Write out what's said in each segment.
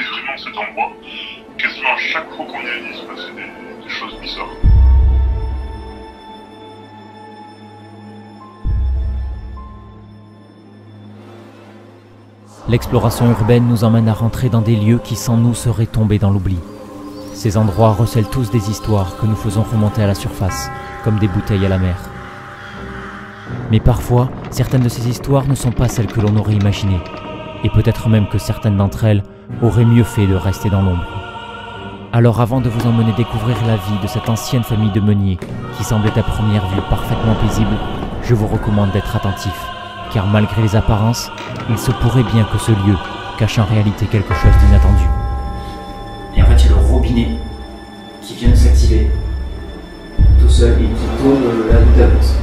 Et vraiment cet endroit, quasiment à chaque fois qu'on y est, il se passait des choses bizarres. L'exploration urbaine nous emmène à rentrer dans des lieux qui sans nous seraient tombés dans l'oubli. Ces endroits recèlent tous des histoires que nous faisons remonter à la surface, comme des bouteilles à la mer. Mais parfois, certaines de ces histoires ne sont pas celles que l'on aurait imaginées, et peut-être même que certaines d'entre elles auraient mieux fait de rester dans l'ombre. Alors avant de vous emmener découvrir la vie de cette ancienne famille de meuniers, qui semblait à première vue parfaitement paisible, je vous recommande d'être attentif, car malgré les apparences, il se pourrait bien que ce lieu cache en réalité quelque chose d'inattendu. Et en fait, il y a le robinet qui vient de s'activer, tout seul, et qui tourne la goutte.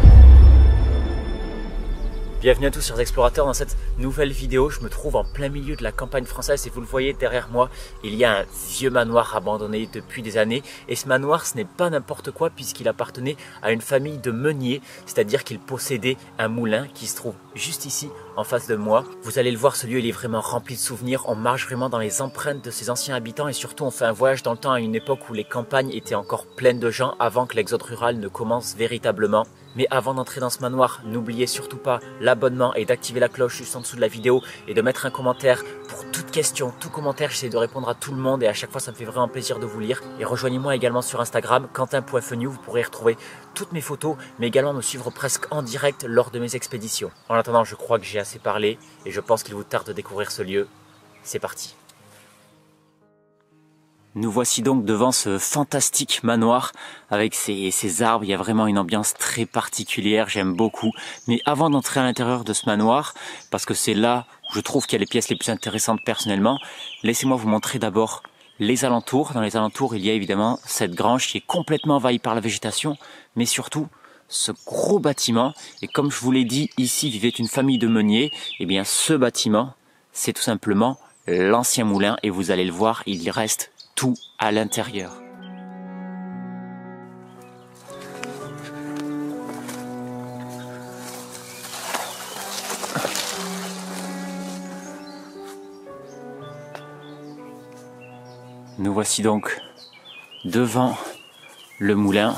Bienvenue à tous chers explorateurs dans cette nouvelle vidéo. Je me trouve en plein milieu de la campagne française et vous le voyez derrière moi, il y a un vieux manoir abandonné depuis des années. Et ce manoir, ce n'est pas n'importe quoi puisqu'il appartenait à une famille de meuniers, c'est-à-dire qu'il possédait un moulin qui se trouve juste ici en face de moi. Vous allez le voir, ce lieu il est vraiment rempli de souvenirs. On marche vraiment dans les empreintes de ses anciens habitants et surtout on fait un voyage dans le temps à une époque où les campagnes étaient encore pleines de gens avant que l'exode rural ne commence véritablement. Mais avant d'entrer dans ce manoir, n'oubliez surtout pas l'abonnement et d'activer la cloche juste en dessous de la vidéo et de mettre un commentaire pour toute question, tout commentaire. J'essaie de répondre à tout le monde et à chaque fois ça me fait vraiment plaisir de vous lire. Et rejoignez-moi également sur Instagram, quentin.fennew, vous pourrez y retrouver toutes mes photos, mais également me suivre presque en direct lors de mes expéditions. En attendant, je crois que j'ai assez parlé et je pense qu'il vous tarde de découvrir ce lieu. C'est parti. Nous voici donc devant ce fantastique manoir avec ces arbres. Il y a vraiment une ambiance très particulière, j'aime beaucoup. Mais avant d'entrer à l'intérieur de ce manoir, parce que c'est là où je trouve qu'il y a les pièces les plus intéressantes personnellement, laissez-moi vous montrer d'abord les alentours. Dans les alentours, il y a évidemment cette grange qui est complètement envahie par la végétation, mais surtout ce gros bâtiment. Et comme je vous l'ai dit, ici vivait une famille de meuniers. Et bien ce bâtiment, c'est tout simplement l'ancien moulin et vous allez le voir, il y reste tout à l'intérieur. Nous voici donc devant le moulin.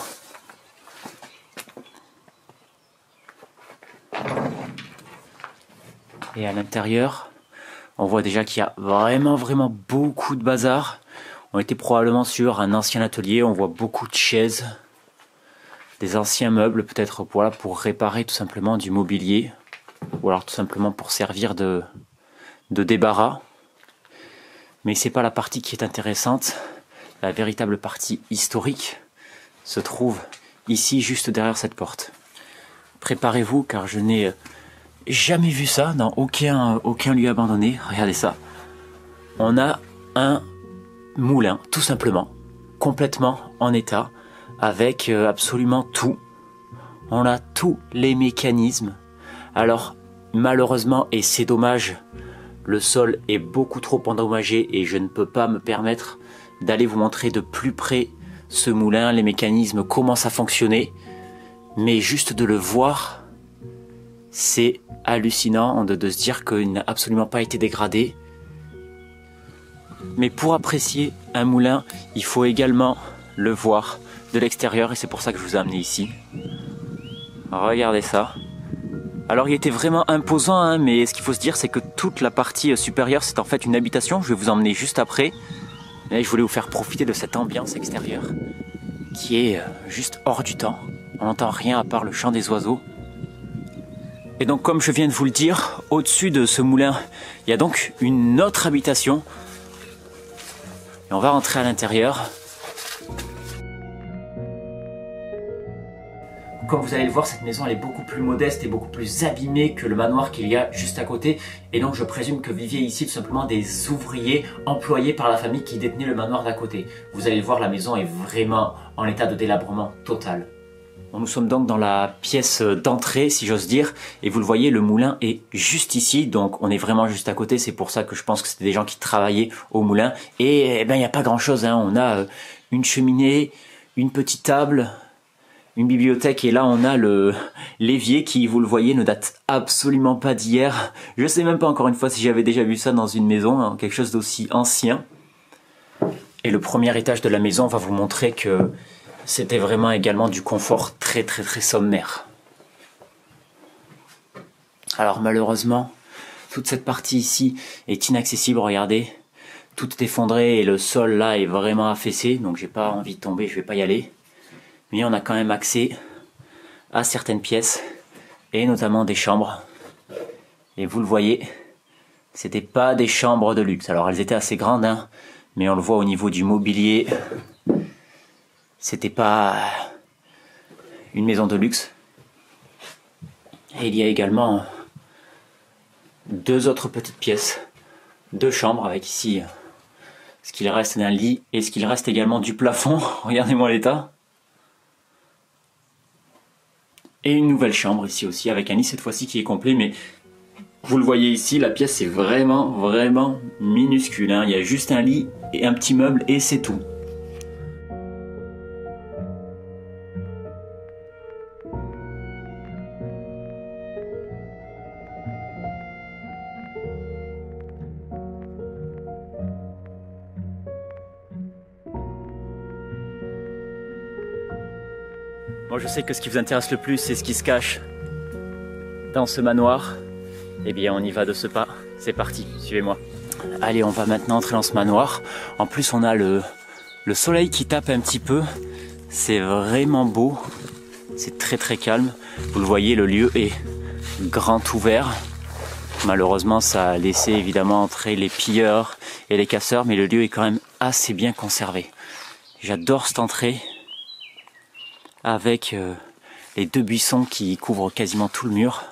Et à l'intérieur, on voit déjà qu'il y a vraiment beaucoup de bazar. On était probablement sur un ancien atelier, on voit beaucoup de chaises, des anciens meubles, peut-être voilà, pour réparer tout simplement du mobilier, ou alors tout simplement pour servir de débarras. Mais c'est pas la partie qui est intéressante, la véritable partie historique se trouve ici, juste derrière cette porte. Préparez-vous car je n'ai jamais vu ça dans aucun lieu abandonné. Regardez ça. On a un moulin, tout simplement, complètement en état, avec absolument tout. On a tous les mécanismes. Alors, malheureusement, et c'est dommage, le sol est beaucoup trop endommagé et je ne peux pas me permettre d'aller vous montrer de plus près ce moulin, les mécanismes, comment ça fonctionnait. Mais juste de le voir, c'est hallucinant de se dire qu'il n'a absolument pas été dégradé. Mais pour apprécier un moulin, il faut également le voir de l'extérieur et c'est pour ça que je vous ai amené ici. Regardez ça. Alors il était vraiment imposant, hein, mais ce qu'il faut se dire c'est que toute la partie supérieure c'est en fait une habitation. Je vais vous emmener juste après. Et je voulais vous faire profiter de cette ambiance extérieure qui est juste hors du temps. On n'entend rien à part le chant des oiseaux. Et donc comme je viens de vous le dire, au-dessus de ce moulin, il y a donc une autre habitation. Et on va rentrer à l'intérieur. Comme vous allez le voir, cette maison elle est beaucoup plus modeste et beaucoup plus abîmée que le manoir qu'il y a juste à côté. Et donc je présume que viviez ici tout simplement des ouvriers employés par la famille qui détenait le manoir d'à côté. Vous allez le voir, la maison est vraiment en état de délabrement total. Nous sommes donc dans la pièce d'entrée, si j'ose dire, et vous le voyez, le moulin est juste ici, donc on est vraiment juste à côté, c'est pour ça que je pense que c'était des gens qui travaillaient au moulin. Et eh ben, il n'y a pas grand chose, hein. On a une cheminée, une petite table, une bibliothèque et là on a l'évier qui, vous le voyez, ne date absolument pas d'hier. Je sais même pas encore une fois si j'avais déjà vu ça dans une maison, hein, quelque chose d'aussi ancien. Et le premier étage de la maison va vous montrer que c'était vraiment également du confort très sommaire. Alors malheureusement, toute cette partie ici est inaccessible, regardez. Tout est effondré et le sol là est vraiment affaissé, donc j'ai pas envie de tomber, je vais pas y aller. Mais on a quand même accès à certaines pièces et notamment des chambres. Et vous le voyez, c'était pas des chambres de luxe. Alors elles étaient assez grandes, hein, mais on le voit au niveau du mobilier, c'était pas une maison de luxe. Et il y a également 2 autres petites pièces, 2 chambres avec ici ce qu'il reste d'un lit et ce qu'il reste également du plafond. Regardez-moi l'état. Et une nouvelle chambre ici aussi avec un lit cette fois-ci qui est complet, mais vous le voyez ici, la pièce est vraiment minuscule, hein. Il y a juste un lit et un petit meuble et c'est tout. Moi je sais que ce qui vous intéresse le plus, c'est ce qui se cache dans ce manoir. Eh bien on y va de ce pas, c'est parti, suivez-moi. Allez, on va maintenant entrer dans ce manoir. En plus on a le soleil qui tape un petit peu, c'est vraiment beau, c'est très calme. Vous le voyez, le lieu est grand ouvert. Malheureusement ça a laissé évidemment entrer les pilleurs et les casseurs, mais le lieu est quand même assez bien conservé. J'adore cette entrée avec les 2 buissons qui couvrent quasiment tout le mur.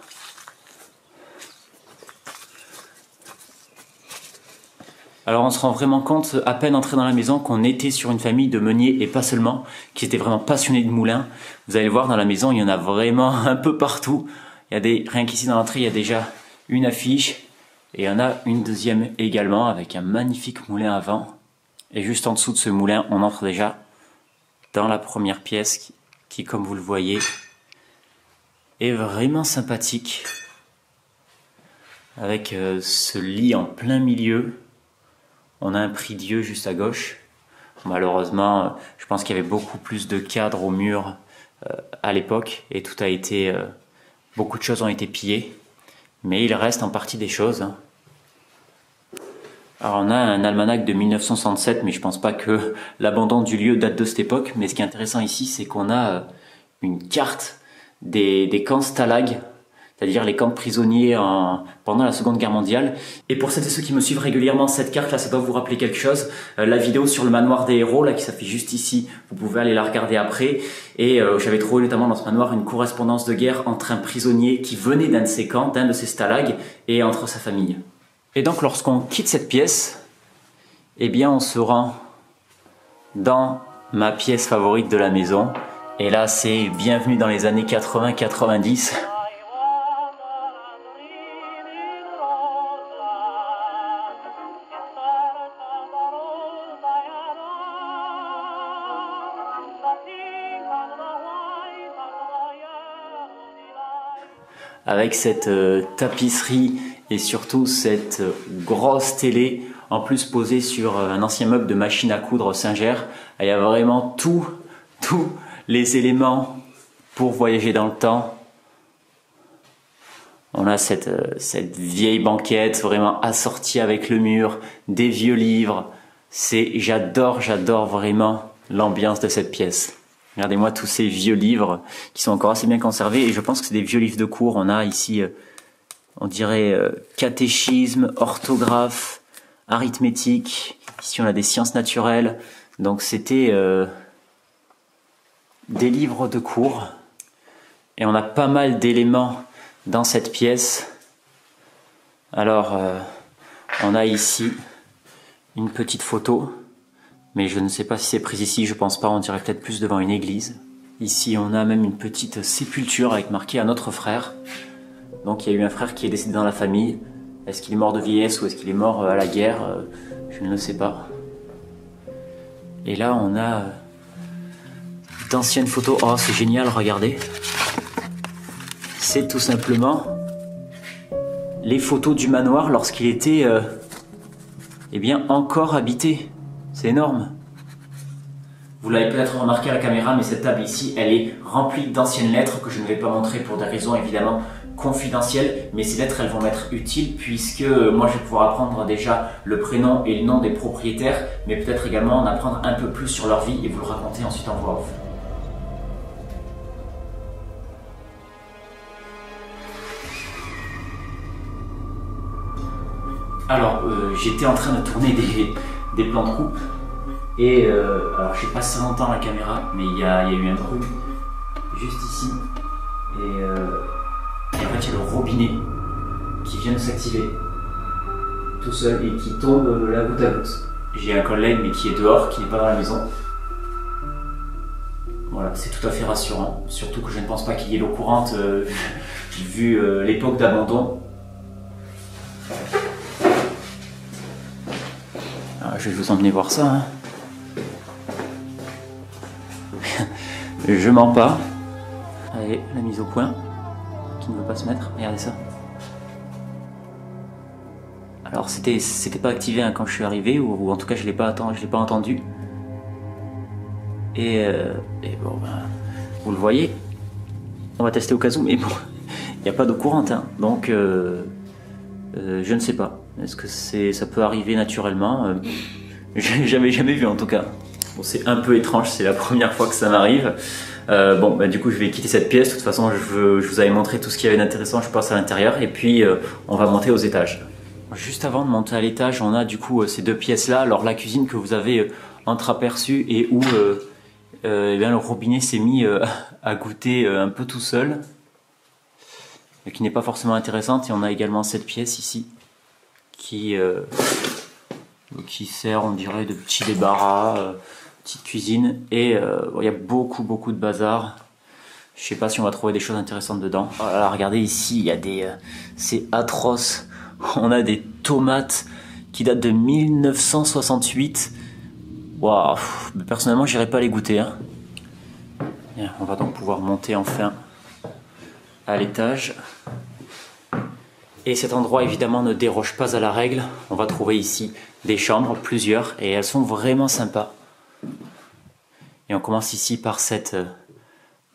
Alors on se rend vraiment compte, à peine entré dans la maison, qu'on était sur une famille de meuniers et pas seulement, qui étaient vraiment passionnés de moulins. Vous allez le voir, dans la maison, il y en a vraiment un peu partout. Rien qu'ici dans l'entrée, il y a déjà une affiche et il y en a une deuxième également avec un magnifique moulin à vent. Et juste en dessous de ce moulin, on entre déjà dans la première pièce qui, comme vous le voyez, est vraiment sympathique. Avec ce lit en plein milieu. On a un prie-dieu juste à gauche. Malheureusement, je pense qu'il y avait beaucoup plus de cadres au mur à l'époque et tout a été... beaucoup de choses ont été pillées. Mais il reste en partie des choses, hein. Alors on a un almanach de 1967, mais je pense pas que l'abandon du lieu date de cette époque. Mais ce qui est intéressant ici, c'est qu'on a une carte des camps Stalag, c'est-à-dire les camps de prisonniers pendant la Seconde Guerre mondiale. Et pour celles et ceux qui me suivent régulièrement, cette carte là, ça doit vous rappeler quelque chose. La vidéo sur le manoir des héros, là, qui s'affiche juste ici, vous pouvez aller la regarder après. Et j'avais trouvé notamment dans ce manoir une correspondance de guerre entre un prisonnier qui venait d'un de ces camps, d'un de ces stalags, et entre sa famille. Et donc lorsqu'on quitte cette pièce, eh bien on se rend dans ma pièce favorite de la maison. Et là c'est bienvenue dans les années 80-90. Avec cette tapisserie et surtout cette grosse télé, en plus posée sur un ancien meuble de machine à coudre Singer. Il y a vraiment tous les éléments pour voyager dans le temps. On a cette vieille banquette vraiment assortie avec le mur, des vieux livres. J'adore vraiment l'ambiance de cette pièce. Regardez-moi tous ces vieux livres qui sont encore assez bien conservés et je pense que c'est des vieux livres de cours. On a ici, on dirait catéchisme, orthographe, arithmétique. Ici on a des sciences naturelles. Donc c'était des livres de cours. Et on a pas mal d'éléments dans cette pièce. Alors on a ici une petite photo. Mais je ne sais pas si c'est pris ici, je pense pas, on dirait peut-être plus devant une église. Ici on a même une petite sépulture avec marqué « à notre frère ». Donc il y a eu un frère qui est décédé dans la famille. Est-ce qu'il est mort de vieillesse ou est-ce qu'il est mort à la guerre? Je ne le sais pas. Et là on a d'anciennes photos. Oh, c'est génial, regardez. C'est tout simplement les photos du manoir lorsqu'il était eh bien, encore habité. C'est énorme. Vous l'avez peut-être remarqué à la caméra, mais cette table ici, elle est remplie d'anciennes lettres que je ne vais pas montrer pour des raisons évidemment confidentielles. Mais ces lettres, elles vont m'être utiles puisque moi, je vais pouvoir apprendre déjà le prénom et le nom des propriétaires, mais peut-être également en apprendre un peu plus sur leur vie et vous le raconter ensuite en voix off. Alors, j'étais en train de tourner des plans de coupe et alors je sais pas si ça longtemps la caméra, mais il y a eu un bruit juste ici et en fait il y a le robinet qui vient de s'activer tout seul et qui tombe là goutte à goutte. J'ai un collègue mais qui est dehors, qui n'est pas dans la maison. Voilà, c'est tout à fait rassurant, surtout que je ne pense pas qu'il y ait l'eau courante vu l'époque d'abandon. Je vais vous emmener voir ça. Hein. Je mens pas. Allez, la mise au point. Qui ne veut pas se mettre. Regardez ça. Alors c'était pas activé hein, quand je suis arrivé, ou en tout cas je l'ai pas entendu. Et bon, ben, vous le voyez. On va tester au cas où, mais bon, il n'y a pas d'eau courante. Hein, donc je ne sais pas. Est-ce que ça peut arriver naturellement J'avais jamais vu en tout cas. Bon, c'est un peu étrange, c'est la première fois que ça m'arrive. Bon, bah, du coup, je vais quitter cette pièce. De toute façon, je vous avais montré tout ce qu'il y avait d'intéressant, je pense, à l'intérieur. Et puis, on va monter aux étages. Juste avant de monter à l'étage, on a du coup ces deux pièces-là. Alors, la cuisine que vous avez entreaperçue et où eh bien, le robinet s'est mis à goûter un peu tout seul. Et qui n'est pas forcément intéressante. Et on a également cette pièce ici qui sert, on dirait, de petit débarras, petite cuisine. Et bon, il y a beaucoup de bazar. Je sais pas si on va trouver des choses intéressantes dedans. Oh là là, regardez ici, il y a des... c'est atroce. On a des tomates qui datent de 1968. Waouh, personnellement, j'irai pas les goûter. Hein. Bien, on va donc pouvoir monter enfin à l'étage. Et cet endroit, évidemment, ne déroge pas à la règle. On va trouver ici des chambres, plusieurs, et elles sont vraiment sympas. Et on commence ici par cette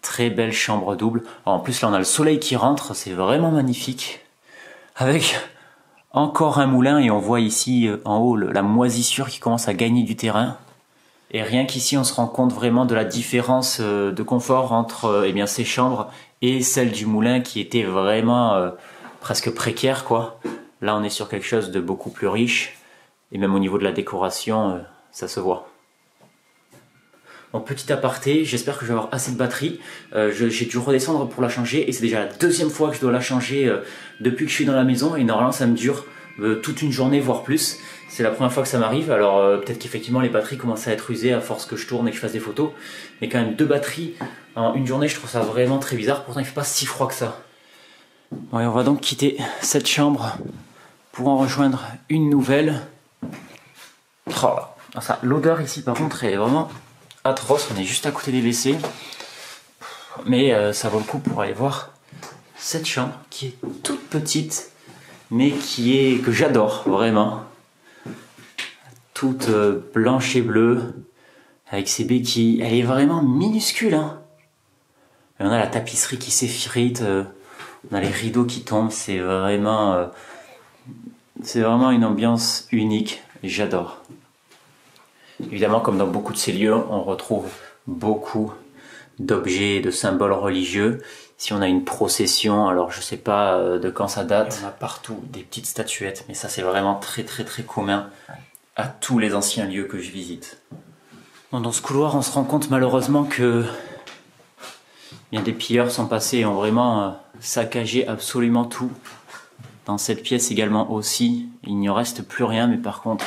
très belle chambre double. Alors, en plus, là, on a le soleil qui rentre, c'est vraiment magnifique. Avec encore un moulin, et on voit ici, en haut, la moisissure qui commence à gagner du terrain. Et rien qu'ici, on se rend compte vraiment de la différence de confort entre eh bien, ces chambres et celle du moulin qui était vraiment... presque précaire quoi. Là on est sur quelque chose de beaucoup plus riche et même au niveau de la décoration ça se voit. Bon, petit aparté, j'espère que je vais avoir assez de batterie. J'ai dû redescendre pour la changer et c'est déjà la deuxième fois que je dois la changer depuis que je suis dans la maison et normalement ça me dure toute une journée voire plus. C'est la première fois que ça m'arrive, alors peut-être qu'effectivement les batteries commencent à être usées à force que je tourne et que je fasse des photos, mais quand même 2 batteries en une journée je trouve ça vraiment très bizarre, pourtant il ne fait pas si froid que ça. Bon, et on va donc quitter cette chambre pour en rejoindre une nouvelle. Oh, ça, l'odeur ici par contre est vraiment atroce, on est juste à côté des WC. Mais ça vaut le coup pour aller voir cette chambre qui est toute petite, mais que j'adore vraiment. Toute blanche et bleue, avec ses béquilles, elle est vraiment minuscule. Hein. Et on a la tapisserie qui s'effrite. On a les rideaux qui tombent, c'est vraiment une ambiance unique, j'adore. Évidemment, comme dans beaucoup de ces lieux, on retrouve beaucoup d'objets, de symboles religieux. Si on a une procession, alors je sais pas de quand ça date, on a partout des petites statuettes, mais ça c'est vraiment très commun à tous les anciens lieux que je visite. Bon, dans ce couloir, on se rend compte malheureusement que bien des pilleurs sont passés et ont vraiment saccagé absolument tout. Dans cette pièce également aussi, il n'y reste plus rien, mais par contre,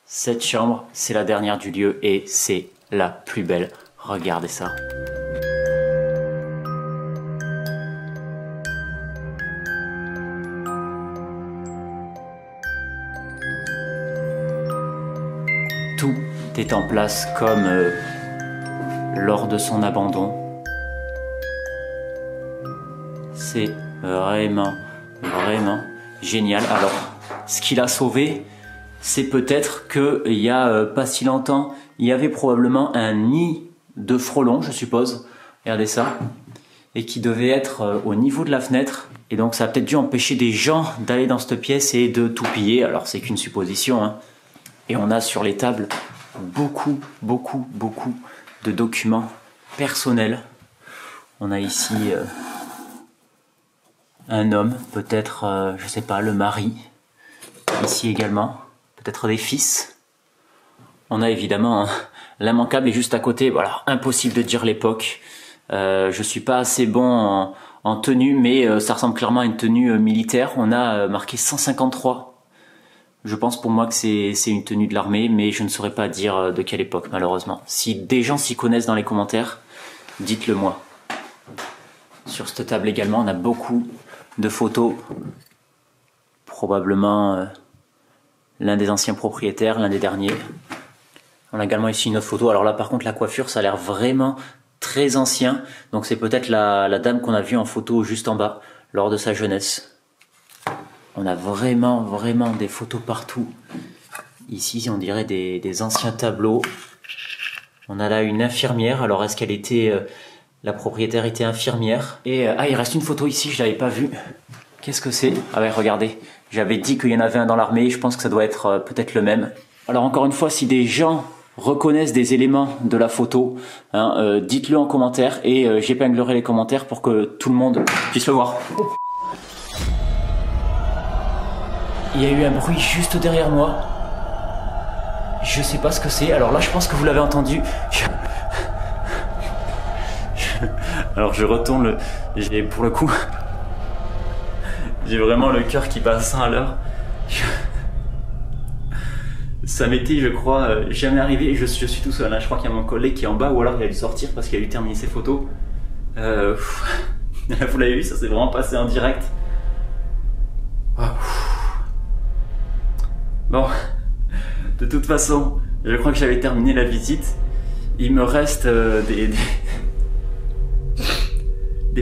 cette chambre, c'est la dernière du lieu et c'est la plus belle. Regardez ça. Tout est en place comme lors de son abandon. C'est vraiment génial. Alors, ce qu'il a sauvé, c'est peut-être qu'il y a pas si longtemps, il y avait probablement un nid de frelons, je suppose. Regardez ça. Et qui devait être au niveau de la fenêtre. Et donc ça a peut-être dû empêcher des gens d'aller dans cette pièce et de tout piller. Alors c'est qu'une supposition, hein. Et on a sur les tables beaucoup de documents personnels. On a ici un homme, peut-être, je sais pas, le mari. Ici également, peut-être des fils. On a évidemment l'immanquable et juste à côté, voilà, impossible de dire l'époque. Je suis pas assez bon en tenue, mais ça ressemble clairement à une tenue militaire. On a marqué 153. Je pense pour moi que c'est une tenue de l'armée, mais je ne saurais pas dire de quelle époque, malheureusement. Si des gens s'y connaissent dans les commentaires, dites-le moi. Sur cette table également, on a beaucoup de photos. Probablement l'un des anciens propriétaires, l'un des derniers. On a également ici une autre photo. Alors là, par contre, la coiffure, ça a l'air vraiment très ancien. Donc c'est peut-être la dame qu'on a vue en photo juste en bas, lors de sa jeunesse. On a vraiment des photos partout. Ici, on dirait des anciens tableaux. On a là une infirmière. Alors, est-ce qu'elle était... la propriétaire était infirmière. Et il reste une photo ici, je l'avais pas vue. Qu'est-ce que c'est? Ah ouais, regardez. J'avais dit qu'il y en avait un dans l'armée. Je pense que ça doit être peut-être le même. Alors, encore une fois, si des gens reconnaissent des éléments de la photo, hein, dites-le en commentaire. Et j'épinglerai les commentaires pour que tout le monde puisse le voir. Il y a eu un bruit juste derrière moi. Je sais pas ce que c'est. Alors là, je pense que vous l'avez entendu. Alors je retourne. Pour le coup, j'ai vraiment le cœur qui bat à 100 à l'heure. Ça m'était, je crois, jamais arrivé. Je suis tout seul. Hein. Je crois qu'il y a mon collègue qui est en bas, ou alors il a dû sortir parce qu'il a dû terminer ses photos. Vous l'avez vu, ça s'est vraiment passé en direct. Bon, de toute façon, je crois que j'avais terminé la visite. Il me reste des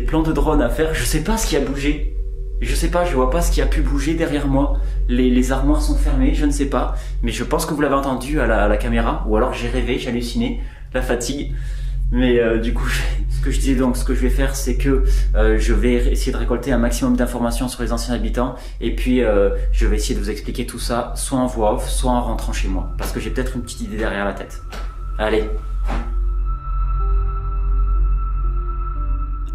plans de drone à faire. Je sais pas ce qui a bougé. Je sais pas, je vois pas ce qui a pu bouger derrière moi. Les armoires sont fermées, je ne sais pas. Mais je pense que vous l'avez entendu à la caméra. Ou alors j'ai rêvé, j'ai halluciné. La fatigue. Mais du coup, ce que je disais donc, ce que je vais faire, c'est que je vais essayer de récolter un maximum d'informations sur les anciens habitants. Et puis, je vais essayer de vous expliquer tout ça, soit en voix off, soit en rentrant chez moi. Parce que j'ai peut-être une petite idée derrière la tête. Allez.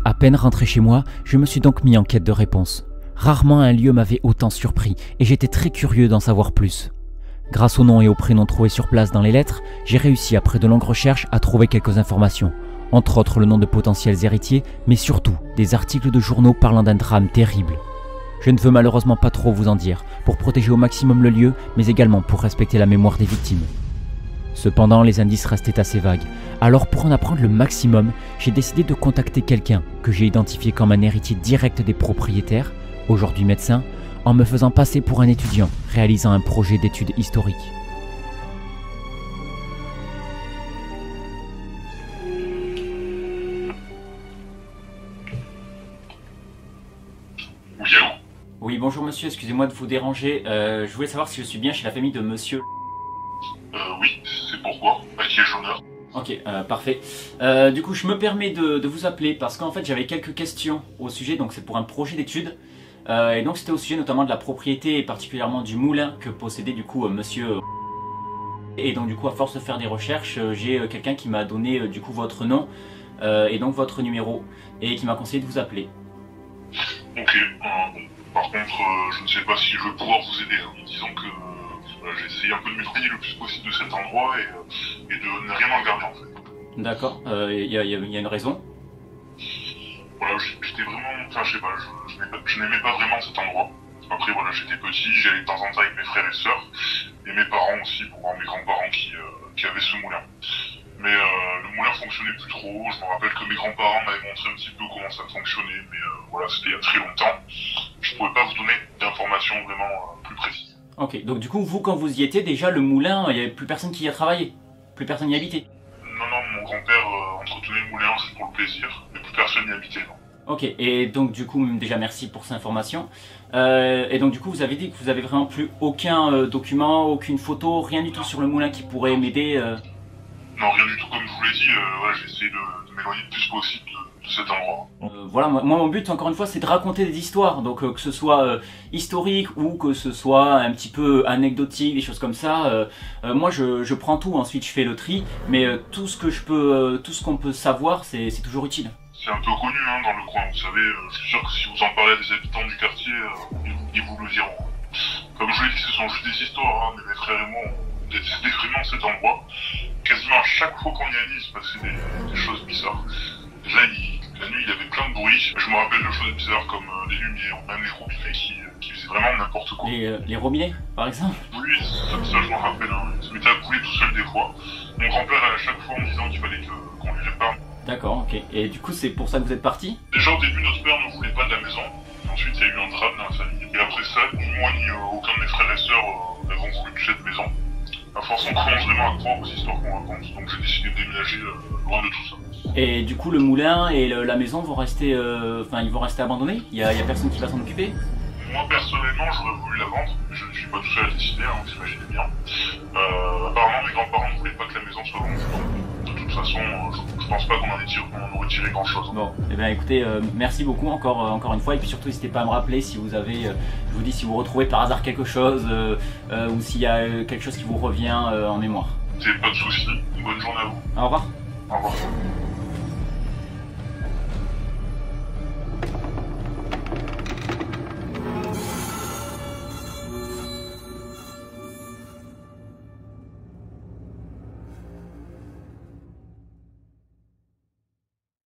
À peine rentré chez moi, je me suis donc mis en quête de réponses. Rarement un lieu m'avait autant surpris et j'étais très curieux d'en savoir plus. Grâce au nom et au prénom trouvés sur place dans les lettres, j'ai réussi après de longues recherches à trouver quelques informations, entre autres le nom de potentiels héritiers, mais surtout des articles de journaux parlant d'un drame terrible. Je ne veux malheureusement pas trop vous en dire, pour protéger au maximum le lieu, mais également pour respecter la mémoire des victimes. Cependant, les indices restaient assez vagues, alors pour en apprendre le maximum, j'ai décidé de contacter quelqu'un que j'ai identifié comme un héritier direct des propriétaires, aujourd'hui médecin, en me faisant passer pour un étudiant réalisant un projet d'études historiques. Oui, allô? Oui, bonjour monsieur, excusez-moi de vous déranger. Je voulais savoir si je suis bien chez la famille de monsieur... Oui, c'est pourquoi? À qui ai-je l'honneur? Ok, parfait. Du coup, je me permets de vous appeler parce qu'en fait, j'avais quelques questions au sujet, donc c'est pour un projet d'études. Et donc, c'était au sujet notamment de la propriété et particulièrement du moulin que possédait du coup monsieur... Et donc, du coup, à force de faire des recherches, j'ai quelqu'un qui m'a donné du coup votre nom et donc votre numéro et qui m'a conseillé de vous appeler. Ok, bon. Par contre, je ne sais pas si je vais pouvoir vous aider. Hein. Disons que j'ai essayé un peu de m'éloigner le plus possible de cet endroit et de ne rien en garder en fait. D'accord, il y a une raison? Voilà, j'étais vraiment... Enfin, je sais pas, je n'aimais pas vraiment cet endroit. Après, voilà, j'étais petit, j'allais de temps en temps avec mes frères et sœurs, et mes parents aussi, pour voir mes grands-parents qui avaient ce moulin. Mais le moulin fonctionnait plus trop, je me rappelle que mes grands-parents m'avaient montré un petit peu comment ça fonctionnait, mais voilà, c'était il y a très longtemps. Je pouvais pas vous donner d'informations vraiment plus précises. Ok, donc du coup, vous, quand vous y étiez, déjà, le moulin, il n'y avait plus personne qui y a travaillé? Plus personne y habitait? Non, mon grand-père, entretenait le moulin juste pour le plaisir, mais plus personne n'y habitait. Non. Ok, et donc du coup, déjà merci pour cette information. Et donc du coup, vous avez dit que vous avez vraiment plus aucun document, aucune photo, rien du tout sur le moulin qui pourrait m'aider Non, rien du tout, comme je vous l'ai dit, ouais, j'ai essayé de m'éloigner le plus possible de cet endroit. Voilà, moi mon but, encore une fois, c'est de raconter des histoires, donc que ce soit historique ou que ce soit un petit peu anecdotique, des choses comme ça. Moi, je prends tout, ensuite je fais le tri, mais tout ce qu'on peut savoir, c'est toujours utile. C'est un peu connu hein, dans le coin, vous savez, je suis sûr que si vous en parlez à des habitants du quartier, ils vous le diront. Comme je vous l'ai dit, ce sont juste des histoires, hein, mais mes frères et moi, on détestait vraiment cet endroit. Quasiment à chaque fois qu'on y allait, il se passait des choses bizarres. Déjà, la nuit, il y avait plein de bruit. Je me rappelle de choses bizarres comme les lumières, même les robinets qui faisaient vraiment n'importe quoi. Les robinets, par exemple? Oui, ça je m'en rappelle. Hein. Il se mettait à couler tout seul des fois. Mon grand-père, à chaque fois, en disant qu'il fallait qu'on lui répare. D'accord, ok. Et du coup, c'est pour ça que vous êtes parti? Déjà, au début, notre père ne voulait pas de la maison. Ensuite, il y a eu un drame dans la famille. Et après ça, ni moi ni aucun de mes frères et sœurs n'avons voulu toucher cette maison. À force, on commence vraiment à croire aux histoires qu'on raconte. Donc, j'ai décidé de déménager loin de tout ça. Et du coup, le moulin et la maison vont rester, ils vont rester abandonnés? Il y a personne qui va s'en occuper? Moi, personnellement, j'aurais voulu la vendre, mais je ne suis pas tout seul à décider, hein, vous imaginez bien. Apparemment, mes grands-parents ne voulaient pas que la maison soit vendue. De toute façon, je pense pas qu'on en aurait tiré grand-chose. Bon, eh bien écoutez, merci beaucoup encore une fois, et puis surtout n'hésitez pas à me rappeler si vous avez, je vous dis, si vous retrouvez par hasard quelque chose, ou s'il y a quelque chose qui vous revient en mémoire. C'est pas de soucis, une bonne journée à vous. Au revoir. Au revoir.